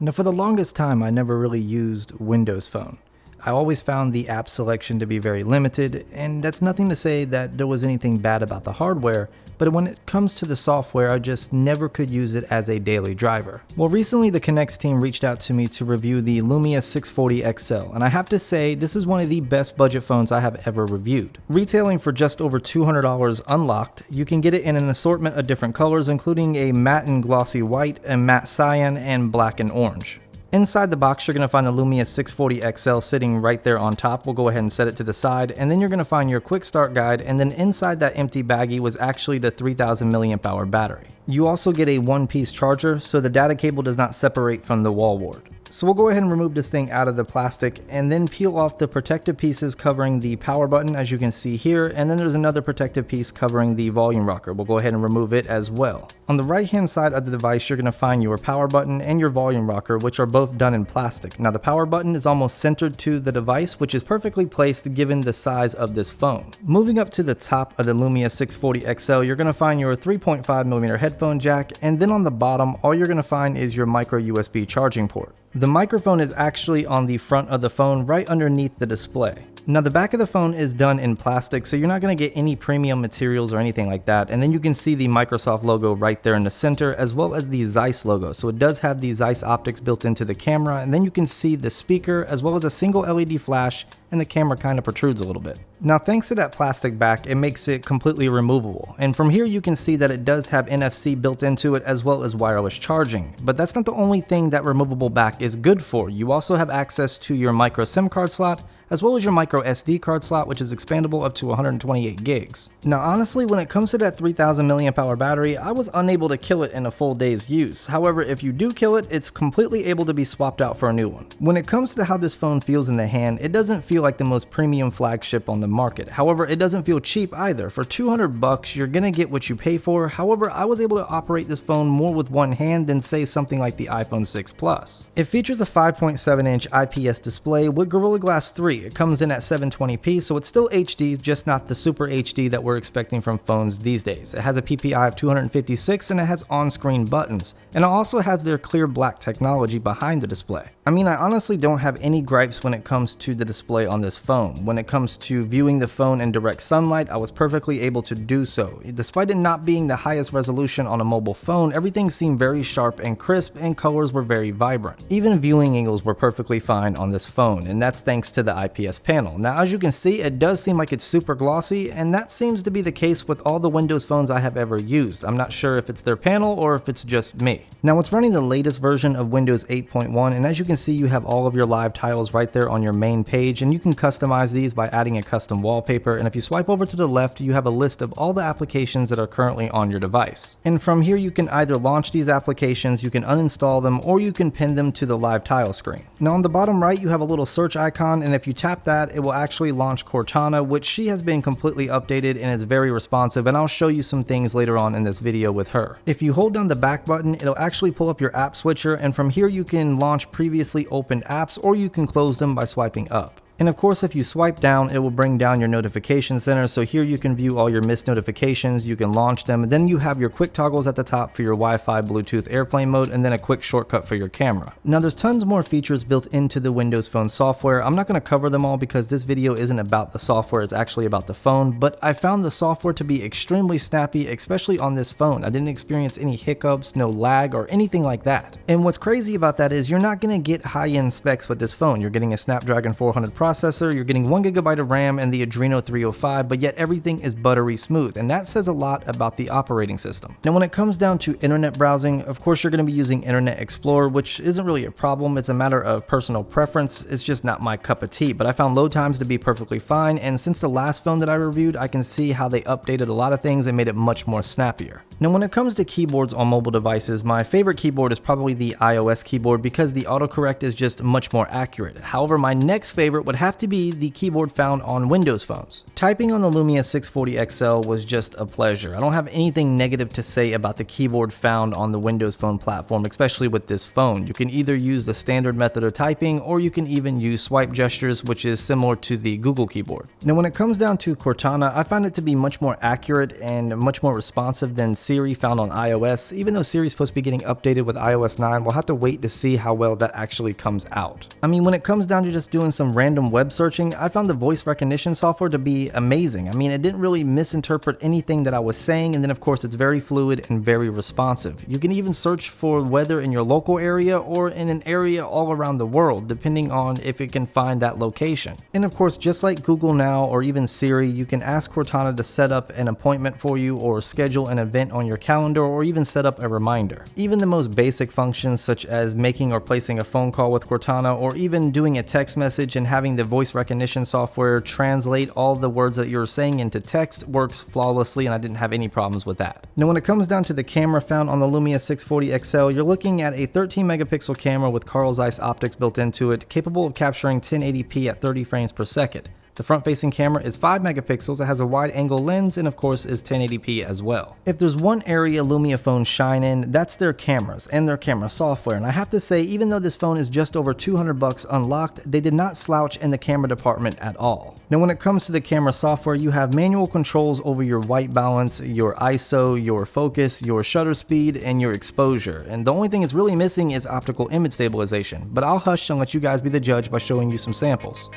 Now, for the longest time, I never really used Windows Phone. I always found the app selection to be very limited, and that's nothing to say that there was anything bad about the hardware, but when it comes to the software, I just never could use it as a daily driver. Well, recently the Connex team reached out to me to review the Lumia 640 XL, and I have to say, this is one of the best budget phones I have ever reviewed. Retailing for just over $200 unlocked, you can get it in an assortment of different colors, including a matte and glossy white, a matte cyan, and black and orange. Inside the box, you're going to find the Lumia 640 XL sitting right there on top. We'll go ahead and set it to the side, and then you're going to find your quick start guide, and then inside that empty baggie was actually the 3000 milliamp hour battery. You also get a one-piece charger, so the data cable does not separate from the wall wart. So we'll go ahead and remove this thing out of the plastic and then peel off the protective pieces covering the power button, as you can see here, and then there's another protective piece covering the volume rocker. We'll go ahead and remove it as well. On the right hand side of the device, you're going to find your power button and your volume rocker, which are both done in plastic. Now the power button is almost centered to the device, which is perfectly placed given the size of this phone. Moving up to the top of the Lumia 640 XL, you're going to find your 3.5mm headphone jack, and then on the bottom, all you're going to find is your micro USB charging port. The microphone is actually on the front of the phone right underneath the display. Now the back of the phone is done in plastic, so you're not going to get any premium materials or anything like that, and then you can see the Microsoft logo right there in the center, as well as the Zeiss logo. So it does have the Zeiss optics built into the camera, and then you can see the speaker as well as a single LED flash, and the camera kind of protrudes a little bit. Now thanks to that plastic back, it makes it completely removable, and from here you can see that it does have NFC built into it as well as wireless charging. But that's not the only thing that removable back is good for. You also have access to your micro SIM card slot, as well as your micro SD card slot, which is expandable up to 128 gigs. Now honestly, when it comes to that 3000 milliamp hour battery, I was unable to kill it in a full day's use. However, if you do kill it, it's completely able to be swapped out for a new one. When it comes to how this phone feels in the hand, it doesn't feel like the most premium flagship on the market. However, it doesn't feel cheap either. For 200 bucks, you're gonna get what you pay for. However, I was able to operate this phone more with one hand than say something like the iPhone 6 Plus. It features a 5.7-inch IPS display with Gorilla Glass 3. It comes in at 720p, so it's still HD, just not the super HD that we're expecting from phones these days. It has a PPI of 256 and it has on-screen buttons, and it also has their clear black technology behind the display. I mean, I honestly don't have any gripes when it comes to the display on this phone. When it comes to viewing the phone in direct sunlight, I was perfectly able to do so. Despite it not being the highest resolution on a mobile phone, everything seemed very sharp and crisp, and colors were very vibrant. Even viewing angles were perfectly fine on this phone, and that's thanks to the IPS panel. Now as you can see, it does seem like it's super glossy, and that seems to be the case with all the Windows phones I have ever used. I'm not sure if it's their panel or if it's just me. Now it's running the latest version of Windows 8.1, and as you can see, you have all of your live tiles right there on your main page, and you can customize these by adding a custom wallpaper. And if you swipe over to the left, you have a list of all the applications that are currently on your device. And from here you can either launch these applications, you can uninstall them, or you can pin them to the live tile screen. Now on the bottom right, you have a little search icon, and if you tap that, it will actually launch Cortana, which she has been completely updated and is very responsive, and I'll show you some things later on in this video with her. If you hold down the back button, it'll actually pull up your app switcher, and from here you can launch previously opened apps, or you can close them by swiping up. And of course, if you swipe down, it will bring down your notification center. So here you can view all your missed notifications, you can launch them, and then you have your quick toggles at the top for your Wi-Fi, Bluetooth, airplane mode, and then a quick shortcut for your camera. Now there's tons more features built into the Windows Phone software. I'm not going to cover them all because this video isn't about the software, it's actually about the phone, but I found the software to be extremely snappy, especially on this phone. I didn't experience any hiccups, no lag, or anything like that. And what's crazy about that is you're not going to get high-end specs with this phone. You're getting a Snapdragon 400 processor, you're getting 1GB of RAM and the Adreno 305, but yet everything is buttery smooth, and that says a lot about the operating system. Now when it comes down to internet browsing, of course you're going to be using Internet Explorer, which isn't really a problem, it's a matter of personal preference, it's just not my cup of tea, but I found load times to be perfectly fine, and since the last phone that I reviewed, I can see how they updated a lot of things and made it much more snappier. Now when it comes to keyboards on mobile devices, my favorite keyboard is probably the iOS keyboard because the autocorrect is just much more accurate. However, my next favorite would would have to be the keyboard found on Windows phones. Typing on the Lumia 640 XL was just a pleasure. I don't have anything negative to say about the keyboard found on the Windows Phone platform, especially with this phone. You can either use the standard method of typing, or you can even use swipe gestures, which is similar to the Google keyboard. Now when it comes down to Cortana, I find it to be much more accurate and much more responsive than Siri found on iOS. Even though Siri is supposed to be getting updated with iOS 9, we'll have to wait to see how well that actually comes out. I mean, when it comes down to just doing some random web searching, I found the voice recognition software to be amazing. I mean, it didn't really misinterpret anything that I was saying, and then of course it's very fluid and very responsive. You can even search for weather in your local area or in an area all around the world, depending on if it can find that location. And of course, just like Google Now or even Siri, you can ask Cortana to set up an appointment for you or schedule an event on your calendar or even set up a reminder. Even the most basic functions such as making or placing a phone call with Cortana, or even doing a text message and having the voice recognition software translate all the words that you're saying into text, works flawlessly, and I didn't have any problems with that. Now when it comes down to the camera found on the Lumia 640 XL, you're looking at a 13 megapixel camera with Carl Zeiss optics built into it, capable of capturing 1080p at 30 frames per second. The front-facing camera is 5 megapixels, it has a wide-angle lens, and of course is 1080p as well. If there's one area Lumia phones shine in, that's their cameras and their camera software. And I have to say, even though this phone is just over $200 unlocked, they did not slouch in the camera department at all. Now when it comes to the camera software, you have manual controls over your white balance, your ISO, your focus, your shutter speed, and your exposure. And the only thing it's really missing is optical image stabilization. But I'll hush and let you guys be the judge by showing you some samples.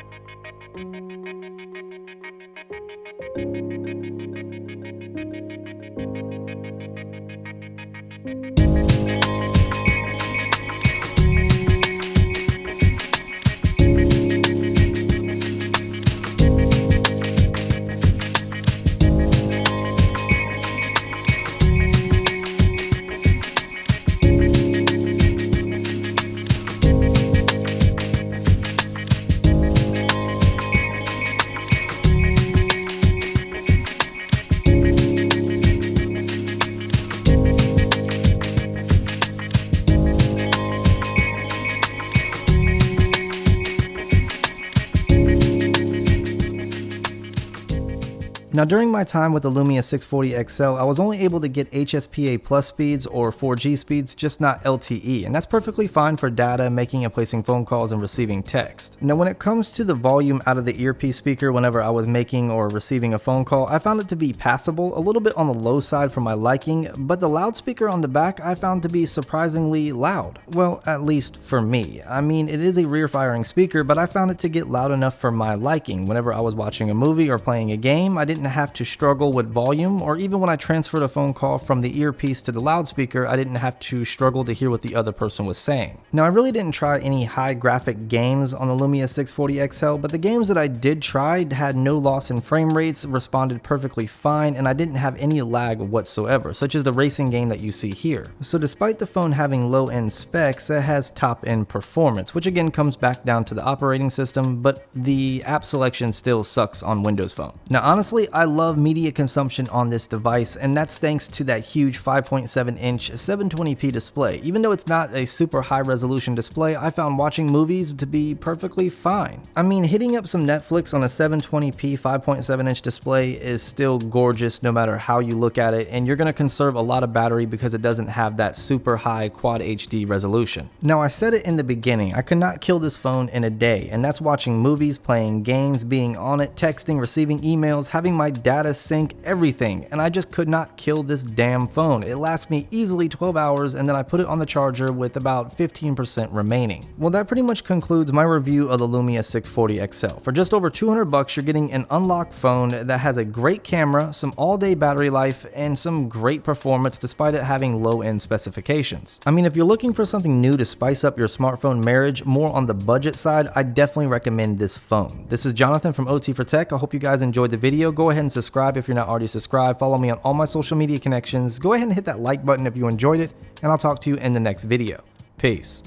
Now during my time with the Lumia 640 XL, I was only able to get HSPA plus speeds or 4G speeds, just not LTE, and that's perfectly fine for data, making and placing phone calls and receiving text. Now when it comes to the volume out of the earpiece speaker whenever I was making or receiving a phone call, I found it to be passable, a little bit on the low side for my liking, but the loudspeaker on the back I found to be surprisingly loud. Well, at least for me. I mean, it is a rear firing speaker, but I found it to get loud enough for my liking. Whenever I was watching a movie or playing a game, I didn't have to struggle with volume, or even when I transferred a phone call from the earpiece to the loudspeaker, I didn't have to struggle to hear what the other person was saying. Now I really didn't try any high graphic games on the Lumia 640 XL, but the games that I did try had no loss in frame rates, responded perfectly fine, and I didn't have any lag whatsoever, such as the racing game that you see here. So despite the phone having low-end specs, it has top-end performance, which again comes back down to the operating system, but the app selection still sucks on Windows Phone. Now honestly, I love media consumption on this device, and that's thanks to that huge 5.7-inch 720p display. Even though it's not a super high resolution display, I found watching movies to be perfectly fine. I mean, hitting up some Netflix on a 720p 5.7-inch display is still gorgeous no matter how you look at it, and you're going to conserve a lot of battery because it doesn't have that super high Quad HD resolution. Now I said it in the beginning, I could not kill this phone in a day, and that's watching movies, playing games, being on it, texting, receiving emails, having my data sync, everything, and I just could not kill this damn phone. It lasts me easily 12 hours, and then I put it on the charger with about 15% remaining. Well, that pretty much concludes my review of the Lumia 640 XL. For just over $200, you're getting an unlocked phone that has a great camera, some all-day battery life, and some great performance despite it having low-end specifications. I mean, if you're looking for something new to spice up your smartphone marriage, more on the budget side, I definitely recommend this phone. This is Jonathan from OT for Tech. I hope you guys enjoyed the video. Go ahead and subscribe if you're not already subscribed. Follow me on all my social media connections. Go ahead and hit that like button if you enjoyed it, and I'll talk to you in the next video. Peace.